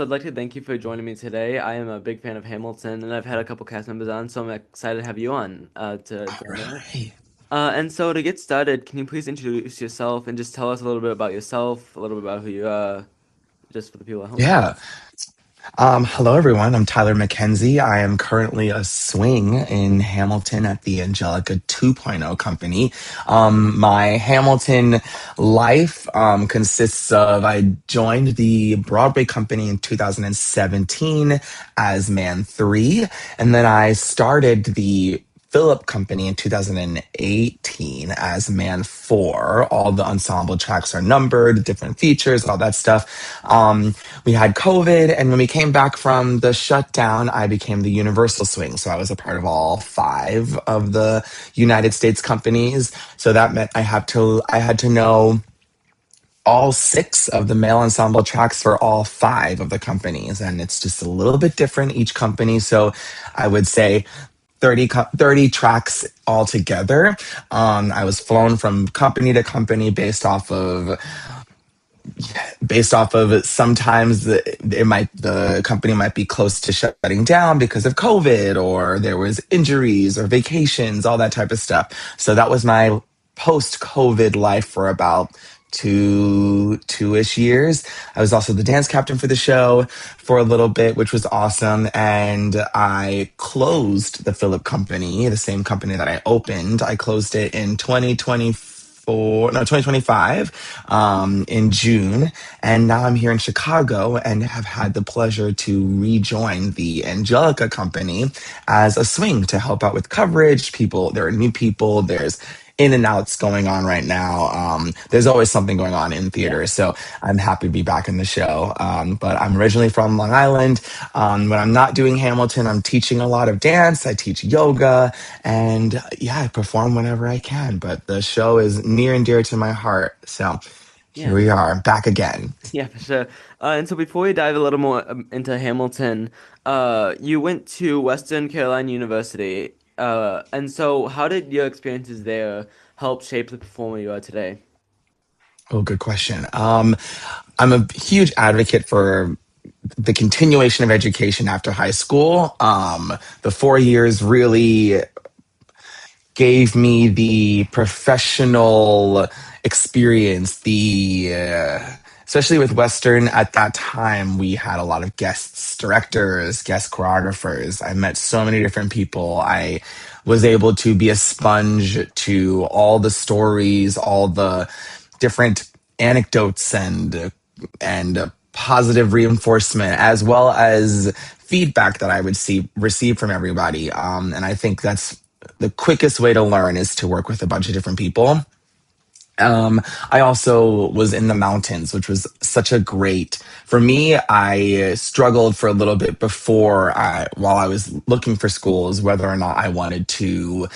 So I'd like to thank you for joining me today. I am a big fan of Hamilton, and I've had a couple cast members on, so I'm excited to have you on to All join us. right. And so to get started, can you please introduce yourself and just tell us a little bit about yourself, a little bit about who you are, just for the people at home? Yeah. Hello, everyone. I'm Tyler McKenzie. I am currently a swing in Hamilton at the Angelica 2.0 company. My Hamilton life consists of I joined the Broadway company in 2017 as Man 3, and then I started the Philip Company in 2018 as Man 4. All the ensemble tracks are numbered, different features, all that stuff. We had COVID, and when we came back from the shutdown, I became the Universal Swing. So I was a part of all five of the United States companies. So that meant I had to know all six of the male ensemble tracks for all five of the companies, and it's just a little bit different each company. So I would say 30 tracks altogether. I was flown from company to company based off of sometimes the company might be close to shutting down because of COVID, or there was injuries or vacations, all that type of stuff. So that was my post-COVID life for about two-ish years. I was also the dance captain for the show for a little bit, which was awesome. And I closed the Philip Company, the same company that I opened. I closed it in 2024, no, 2025, in June. And now I'm here in Chicago and have had the pleasure to rejoin the Angelica Company as a swing to help out with coverage. There are new people, there's in and outs going on right now. There's always something going on in Yeah. theater. So I'm happy to be back in the show. But I'm originally from Long Island. When I'm not doing Hamilton, I'm teaching a lot of dance. I teach yoga, and yeah, I perform whenever I can. But the show is near and dear to my heart. So here Yeah. we are, back again. Yeah, for sure. And so before we dive a little more into Hamilton, you went to Western Carolina University. And so how did your experiences there help shape the performer you are today? Oh, good question. I'm a huge advocate for the continuation of education after high school. The 4 years really gave me the professional experience, especially with Western at that time, we had a lot of guests, directors, guest choreographers. I met so many different people. I was able to be a sponge to all the stories, all the different anecdotes and positive reinforcement, as well as feedback that I would receive from everybody. And I think that's the quickest way to learn is to work with a bunch of different people. I also was in the mountains, which was such a great for me. I struggled for a little bit while I was looking for schools, whether or not I wanted to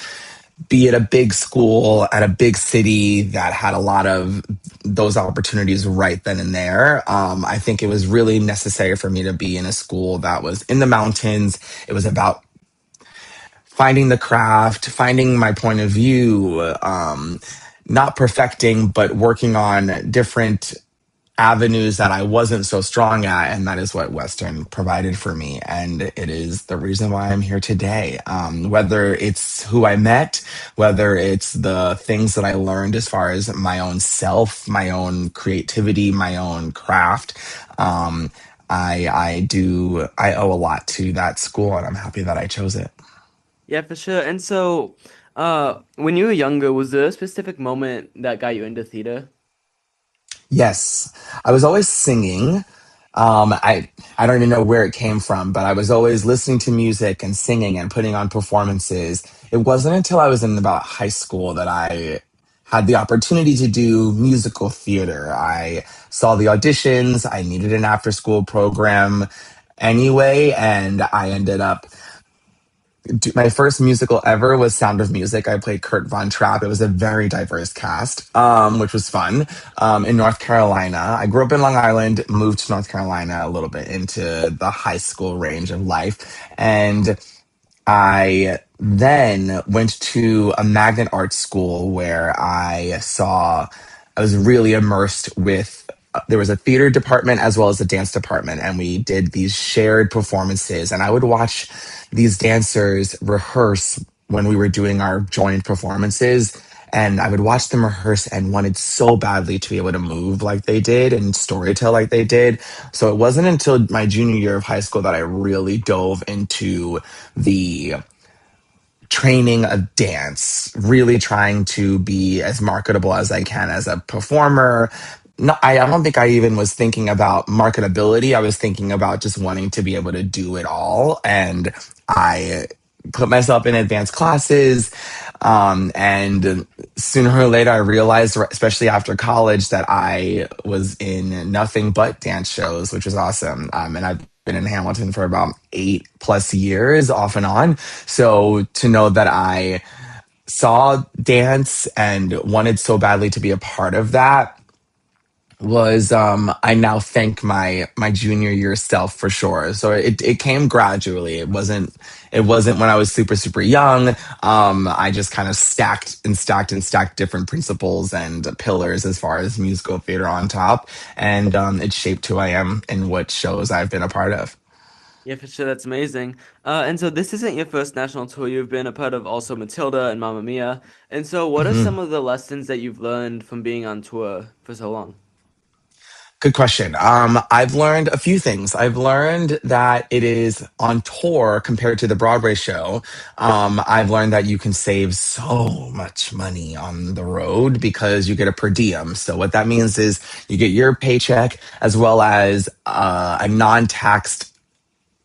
be at a big school at a big city that had a lot of those opportunities right then and there. I think it was really necessary for me to be in a school that was in the mountains. It was about finding the craft, finding my point of view, not perfecting, but working on different avenues that I wasn't so strong at. And that is what Western provided for me. And it is the reason why I'm here today. Whether it's who I met, whether it's the things that I learned as far as my own self, my own creativity, my own craft. I owe a lot to that school, and I'm happy that I chose it. Yeah, for sure. And so, when you were younger, was there a specific moment that got you into theater? Yes, I was always singing. I don't even know where it came from, but I was always listening to music and singing and putting on performances. It wasn't until I was in about high school that I had the opportunity to do musical theater. I saw the auditions. I needed an after school program anyway, and I ended up my first musical ever was Sound of Music. I played Kurt Von Trapp. It was a very diverse cast, which was fun. In North Carolina, I grew up in Long Island, moved to North Carolina a little bit into the high school range of life, and I then went to a magnet art school where I was really immersed with there was a theater department as well as a dance department, and we did these shared performances. And I would watch these dancers rehearse when we were doing our joint performances. And I would watch them rehearse and wanted so badly to be able to move like they did and storytell like they did. So it wasn't until my junior year of high school that I really dove into the training of dance, really trying to be as marketable as I can as a performer. No, I don't think I even was thinking about marketability. I was thinking about just wanting to be able to do it all. And I put myself in advanced classes. And sooner or later, I realized, especially after college, that I was in nothing but dance shows, which was awesome. And I've been in Hamilton for about 8+ years off and on. So to know that I saw dance and wanted so badly to be a part of that was I now thank my junior year self for sure. So it came gradually. It wasn't when I was super young. I just kind of stacked different principles and pillars as far as musical theater on top, and it shaped who I am and what shows I've been a part of. Yeah, for sure, that's amazing. And so this isn't your first national tour. You've been a part of also Matilda and Mamma Mia. And so what are Mhm. some of the lessons that you've learned from being on tour for so long? Good question. I've learned a few things. I've learned that it is on tour compared to the Broadway show. I've learned that you can save so much money on the road because you get a per diem. So what that means is you get your paycheck as well as a non-taxed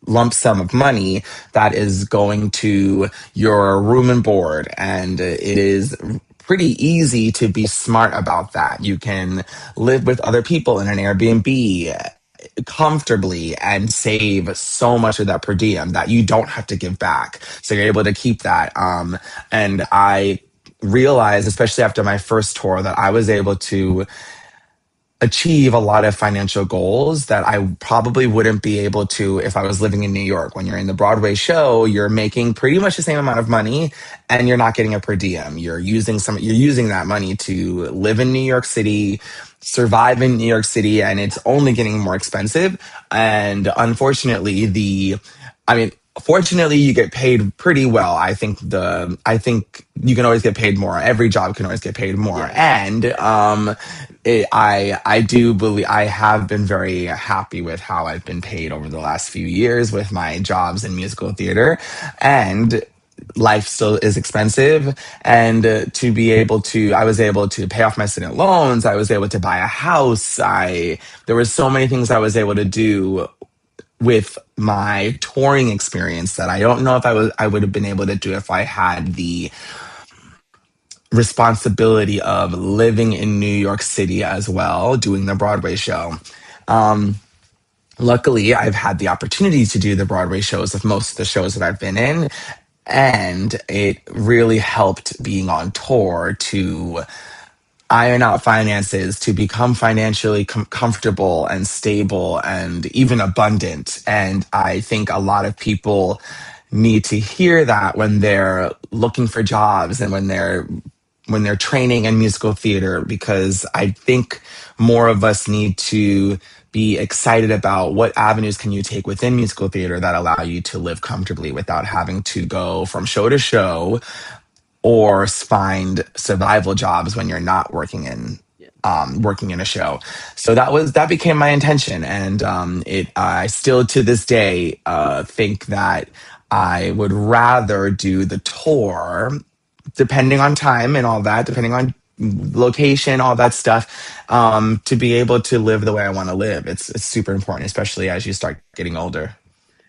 lump sum of money that is going to your room and board. And it is pretty easy to be smart about that. You can live with other people in an Airbnb comfortably and save so much of that per diem that you don't have to give back. So you're able to keep that. And I realized, especially after my first tour, that I was able to achieve a lot of financial goals that I probably wouldn't be able to if I was living in New York. When you're in the Broadway show, you're making pretty much the same amount of money and you're not getting a per diem. You're using that money to live in New York City, survive in New York City, and it's only getting more expensive. And unfortunately, I mean, fortunately you get paid pretty well. I think you can always get paid more. Every job can always get paid more. Yeah. And I do believe I have been very happy with how I've been paid over the last few years with my jobs in musical theater, and life still is expensive. And I was able to pay off my student loans. I was able to buy a house. There were so many things I was able to do with my touring experience that I don't know if I would have been able to do if I had the responsibility of living in New York City as well, doing the Broadway show. Um, Luckily, I've had the opportunity to do the Broadway shows of most of the shows that I've been in. And it really helped being on tour to iron out finances, to become financially comfortable and stable and even abundant. And I think a lot of people need to hear that when they're looking for jobs and when they're training in musical theater, because I think more of us need to be excited about what avenues can you take within musical theater that allow you to live comfortably without having to go from show to show or find survival jobs when you're not Yeah. working in a show. So that became my intention, and it I still to this day think that I would rather do the tour, depending on time and all that, depending on location, all that stuff, to be able to live the way I want to live. It's super important, especially as you start getting older.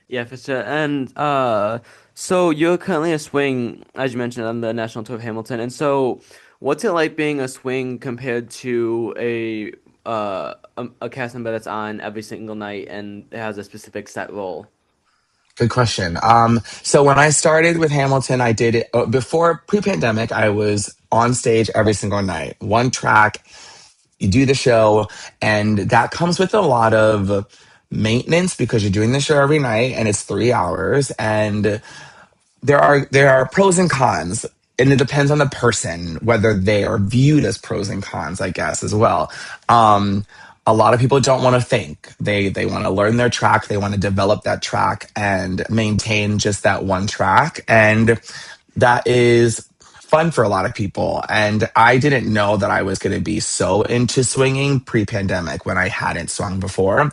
Yeah, for sure. And so you're currently a swing, as you mentioned, on the national tour of Hamilton. And so what's it like being a swing compared to a cast member that's on every single night and has a specific set role? Good question. So when I started with Hamilton, I did it before pre-pandemic. I was on stage every single night, one track. You do the show, and that comes with a lot of maintenance because you're doing the show every night, and it's 3 hours. And there are pros and cons, and it depends on the person whether they are viewed as pros and cons, I guess, as well. a lot of people don't want to think. They want to learn their track, they want to develop that track and maintain just that one track. And that is fun for a lot of people. And I didn't know that I was going to be so into swinging pre-pandemic when I hadn't swung before.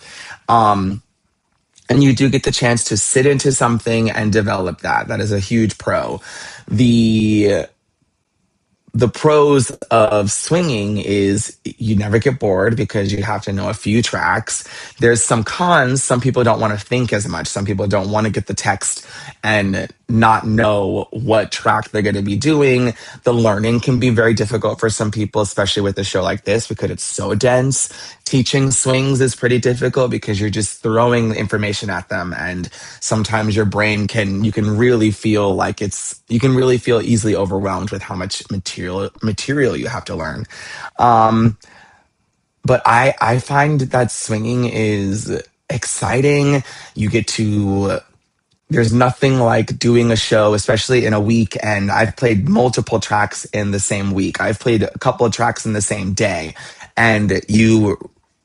Um, and you do get the chance to sit into something and develop that. That is a huge pro. The the pros of swinging is you never get bored because you have to know a few tracks. There's some cons. Some people don't want to think as much. Some people don't want to get the text and not know what track they're going to be doing. The learning can be very difficult for some people, especially with a show like this because it's so dense. Teaching swings is pretty difficult because you're just throwing information at them, and sometimes your brain can you can really feel like it's you can really feel easily overwhelmed with how much material you have to learn. Um, but I find that swinging is exciting. You get to There's nothing like doing a show, especially in a week. And I've played multiple tracks in the same week. I've played a couple of tracks in the same day, and you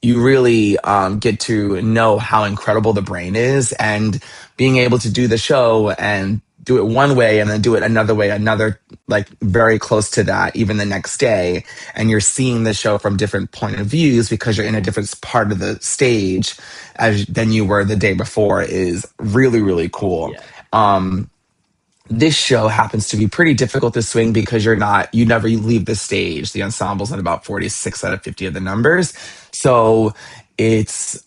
really get to know how incredible the brain is, and being able to do the show and do it one way and then do it another way, another like very close to that, even the next day. And you're seeing the show from different point of views because you're in a different part of the stage as than you were the day before is really, really cool. Yeah. Um, this show happens to be pretty difficult to swing because you never leave the stage. The ensemble's at about 46 out of 50 of the numbers. So it's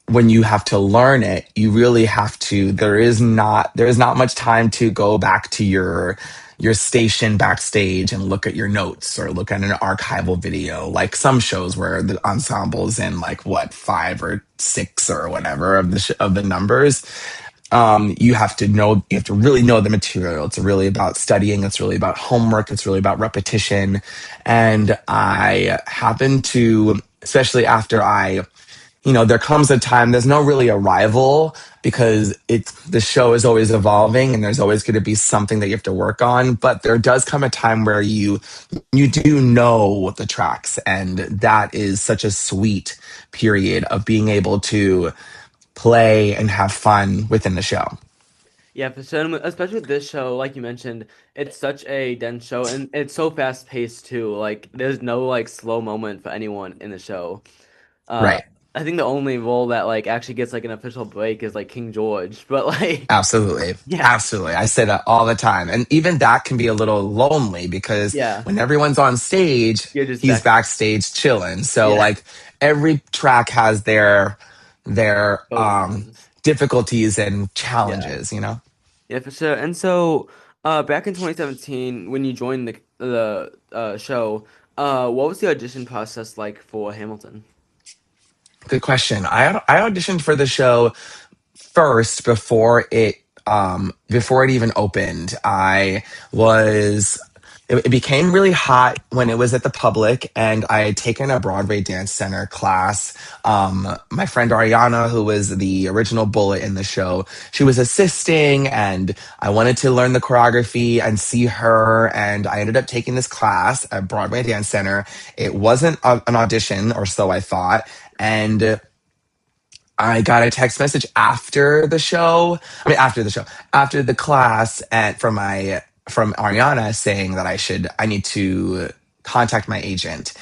when you have to learn it, you really have to. There is not much time to go back to your station backstage and look at your notes or look at an archival video like some shows where the ensemble's in like what 5 or 6 or whatever of of the numbers. You have to really know the material. It's really about studying. It's really about homework. It's really about repetition. And I happen to, especially after there comes a time, there's no really a rival because the show is always evolving and there's always going to be something that you have to work on. But there does come a time where you do know the tracks, and that is such a sweet period of being able to play and have fun within the show. Yeah, for sure. Especially with this show, like you mentioned, it's such a dense show and it's so fast paced too. Like there's no like slow moment for anyone in the show. Uh, Right. I think the only role that like actually gets like an official break is like King George. But like, Absolutely. yeah, Absolutely. I say that all the time. And even that can be a little lonely because yeah, when everyone's on stage, you're just he's back. backstage chilling. So Yeah, like every track has their pros and cons. difficulties and Yeah, challenges, you know? yeah, for sure. And so, back in 2017, when you joined the show, what was the audition process like for Hamilton? Good question. I auditioned for the show first before it even opened. It became really hot when it was at the public, and I had taken a Broadway Dance Center class. My friend Ariana, who was the original bullet in the show, she was assisting, and I wanted to learn the choreography and see her. And I ended up taking this class at Broadway Dance Center. It wasn't an audition, or so I thought. And I got a text message after the show. I mean, after the show, after the class, and from Ariana saying that I need to contact my agent,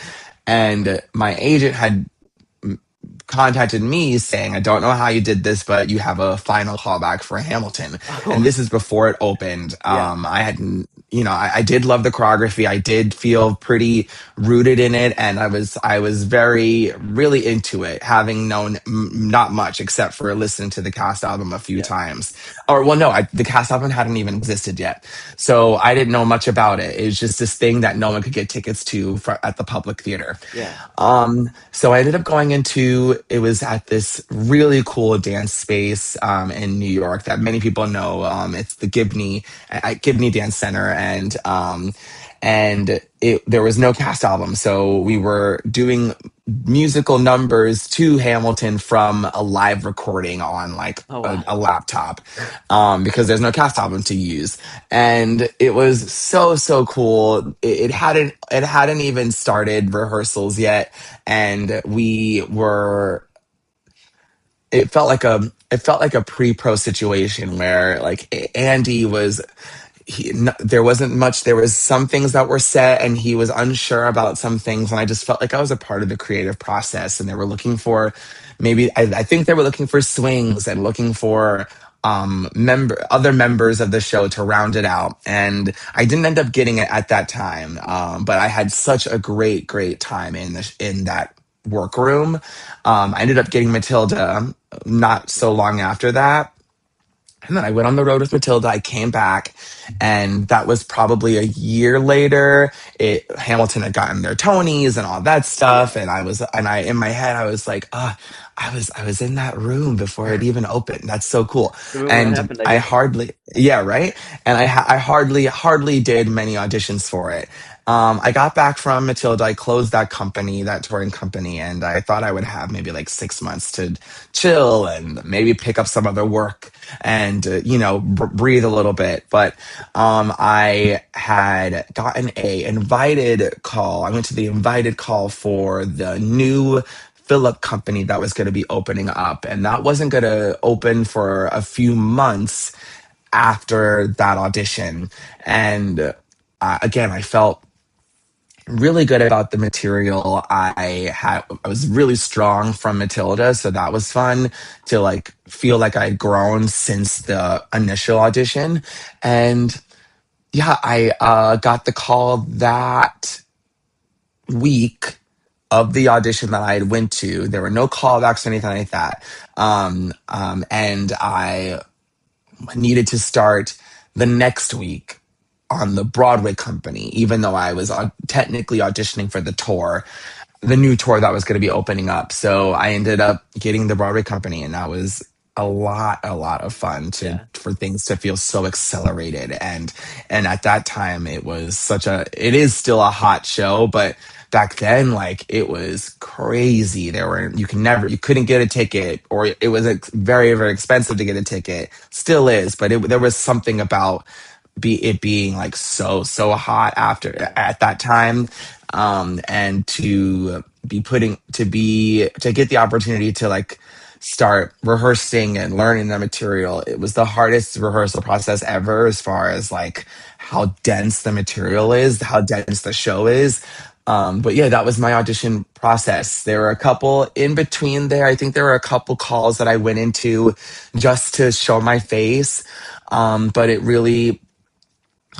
and my agent had contacted me saying, I don't know how you did this, but you have a final callback for Hamilton. And Oh, this is before it opened. yeah, I hadn't, I did love the choreography. I did feel pretty rooted in it. And I was very, really into it, having known not much except for listening to the cast album a few yeah, times. Or, well, no, the cast album hadn't even existed yet. So I didn't know much about it. It was just this thing that no one could get tickets to at the public theater. yeah, So I ended up going into it was at this really cool dance space in New York that many people know. It's the Gibney Dance Center, and and there was no cast album, so we were doing musical numbers to Hamilton from a live recording on like Oh a, wow. a laptop, because there's no cast album to use, and it was so cool. It hadn't even started rehearsals yet, and we were it felt like a pre-pro situation where like Andy was there wasn't much. There was some things that were set, and he was unsure about some things. And I just felt like I was a part of the creative process. And they were looking for I think they were looking for swings and looking for other members of the show to round it out. And I didn't end up getting it at that time, but I had such a great time in that workroom. I ended up getting Matilda not so long after that, and then I went on the road with Matilda. I came back, and that was probably a year later. Hamilton had gotten their Tonys and all that stuff, Yeah. and I in my head I was like, I was in that room before it even opened. That's so cool. The moment it And happened, I I guess. hardly, yeah, right. And I hardly did many auditions for it. I got back from Matilda. I closed that company, that touring company, and I thought I would have maybe like 6 months to chill and maybe pick up some other work and breathe a little bit. But I had gotten a invited call. I went to the invited call for the new Philip company that was going to be opening up, and that wasn't going to open for a few months after that audition. And again, I felt really good about the material. I was really strong from Matilda, so that was fun to like feel like I'd grown since the initial audition. And yeah, I got the call that week of the audition that I had went to. There were no callbacks or anything like that. And I needed to start the next week on the Broadway company, even though I was technically auditioning for the new tour that was going to be opening up. So I ended up getting the Broadway company, and that was a lot of fun to Yeah. for things to feel so accelerated. And at that time, it is still a hot show, but back then, like it was crazy. You couldn't get a ticket, or it was very expensive to get a ticket. Still is, but there was something about it being like so hot after Yeah. at that time, and to get the opportunity to like start rehearsing and learning the material. It was the hardest rehearsal process ever, as far as like how dense the Yeah. material is, how dense the show is. But yeah, that was my audition process. There were a couple in between there. I think there were a couple calls that I went into just to show my face. But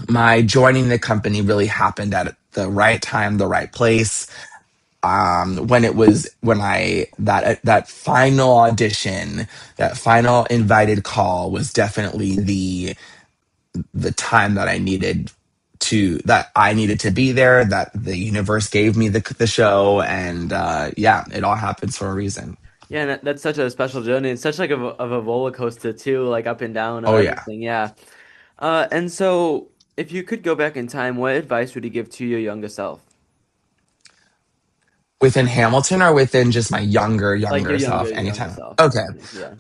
my joining the company really happened at the right time, the right place. When I that final audition, that final invited call was definitely the time that I needed to be there, that the universe gave me the show, and yeah, it all happens for a reason. Yeah, and that's such a special journey. It's such like of a roller coaster too, like up and down of Oh yeah. everything. Yeah. And so if you could go back in time, what advice would you give to your younger self? Within Hamilton or within just my Like your younger self, younger anytime. self. Okay. Yeah.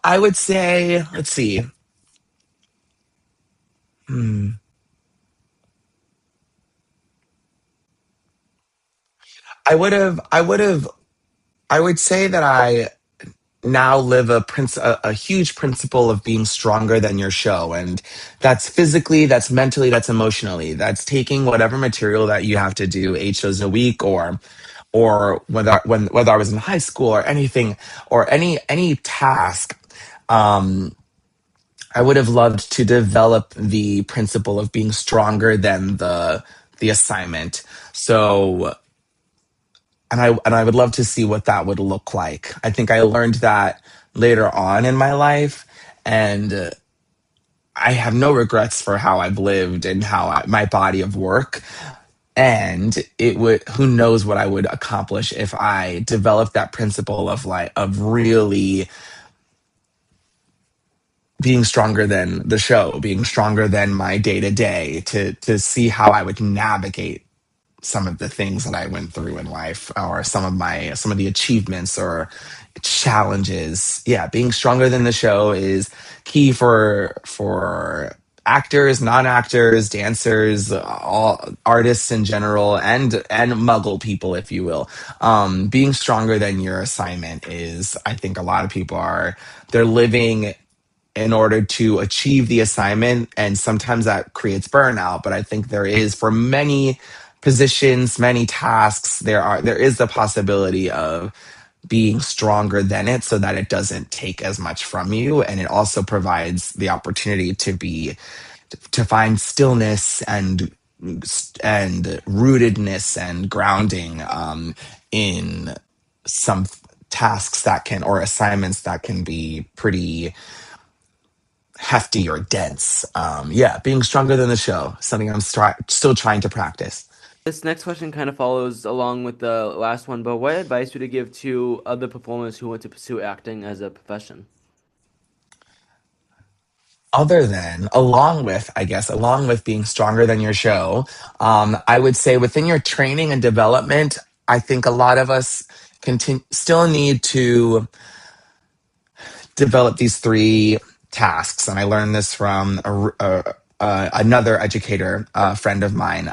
I would say, let's see. Hmm. I would say that I now live a huge principle of being stronger than your show. And that's physically, that's mentally, that's emotionally. That's taking whatever material that you have to do 8 shows a week, or whether I was in high school or anything, or any task. Um, I would have loved to develop the principle of being stronger than the assignment. So, and I would love to see what that would look like. I think I learned that later on in my life, and I have no regrets for how I've lived and my body of work. And it would, who knows what I would accomplish if I developed that principle of really being stronger than the show, being stronger than my day to day, to see how I would navigate some of the things that I went through in life, or some of the achievements or challenges. Yeah, being stronger than the show is key for actors, non-actors, dancers, all artists in general, and muggle people, if you will. Being stronger than your assignment is, I think, a lot of people are, they're living in order to achieve the assignment, and sometimes that creates burnout. But I think there is, for many positions, many tasks, there is the possibility of being stronger than it, so that it doesn't take as much from you, and it also provides the opportunity to find stillness and rootedness and grounding, in some tasks that can, or assignments that can be pretty hefty or dense. Yeah, being stronger than the show, something still trying to practice. This next question kind of follows along with the last one, but what advice would you give to other performers who want to pursue acting as a profession? Other than, along with, I guess, along with being stronger than your show, I would say within your training and development, I think a lot of us still need to develop these three tasks. And I learned this from another educator, a friend of mine.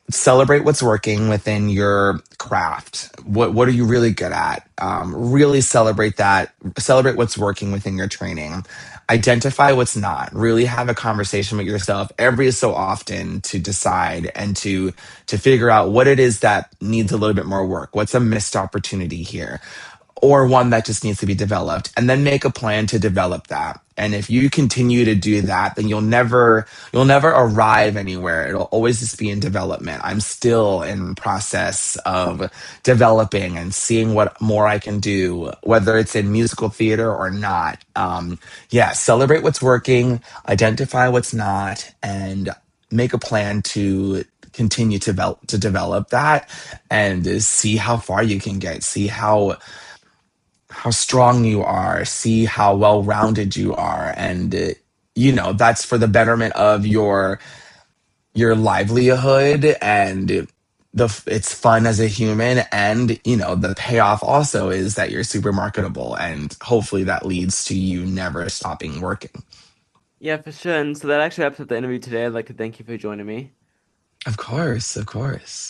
Celebrate what's working within your craft. What are you really good at? Really celebrate that. Celebrate what's working within your training. Identify what's not. Really have a conversation with yourself every so often to decide and to figure out what it is that needs a little bit more work. What's a missed opportunity here? Or one that just needs to be developed, and then make a plan to develop that. And if you continue to do that, then you'll never arrive anywhere. It'll always just be in development. I'm still in process of developing and seeing what more I can do, whether it's in musical theater or not. Yeah, celebrate what's working, identify what's not, and make a plan to continue to develop that, and see how far you can get, see how strong you are, see how well rounded you are, and that's for the betterment of your livelihood, and it's fun as a human, and the payoff also is that you're super marketable, and hopefully that leads to you never stopping working. Yeah, for sure. And so that actually wraps up the interview today. I'd like to thank you for joining me. Of course, of course.